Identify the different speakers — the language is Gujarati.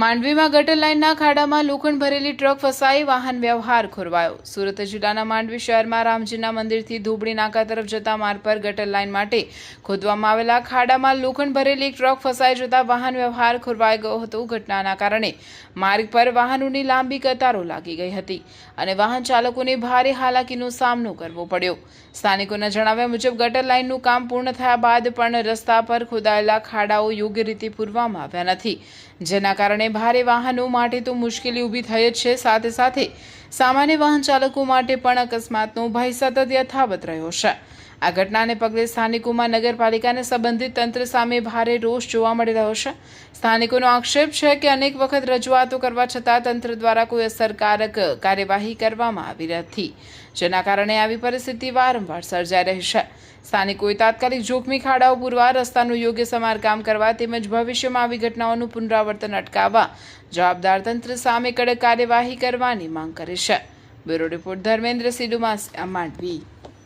Speaker 1: માંડવીમાં ગટર લાઇનના ખાડામાં લોખંડ ભરેલી ટ્રક ફસાઈ વાહન વ્યવહાર ખોરવાયો। સુરત જિલ્લાના માંડવી શહેરમાં રામજીના મંદિરથી ધોબડી નાકા તરફ જતા માર્ગ પર ગટર લાઇન માટે ખોદવામાં આવેલા ખાડામાં લોખંડ ભરેલી એક ટ્રક ફસાઈ જતા વાહન વ્યવહાર ખોરવાઈ ગયો હતો। ઘટનાના કારણે માર્ગ પર વાહનોની લાંબી કતારો લાગી ગઈ હતી અને વાહન ચાલકોને ભારે હાલાકીનો સામનો કરવો પડ્યો। સ્થાનિકોના જણાવ્યા મુજબ ગટર લાઇનનું કામ પૂર્ણ થયા બાદ પણ રસ્તા પર ખોદાયેલા ખાડાઓ યોગ્ય રીતે પૂરવામાં આવ્યા નથી, જેના કારણે ભારે વાહનો માટે તો મુશ્કેલી ઊભી થઈ જ છે, સાથે સાથે સામાન્ય વાહન ચાલકો માટે પણ અકસ્માતનો ભય સતત યથાવત રહ્યો છે। આ ઘટનાને પગલે સ્થાનિકોમાં નગરપાલિકાને સંબંધિત તંત્ર સામે ભારે રોષ જોવા મળી રહ્યો છે। સ્થાનિકોનો આક્ષેપ છે કે અનેક વખત રજૂઆતો કરવા છતાં તંત્ર દ્વારા કોઈ અસરકારક કાર્યવાહી કરવામાં આવી નથી, જેના કારણે આવી પરિસ્થિતિ વારંવાર સર્જાઈ રહી છે। સ્થાનિકોએ તાત્કાલિક જોખમી ખાડાઓ પૂરવા, રસ્તાનું યોગ્ય સમારકામ કરવા તેમજ ભવિષ્યમાં આવી ઘટનાઓનું પુનરાવર્તન અટકાવવા જવાબદાર તંત્ર સામે કડક કાર્યવાહી કરવાની માંગ કરી છે। Bureau report Dharmendra Sidumasiya, Mandvi.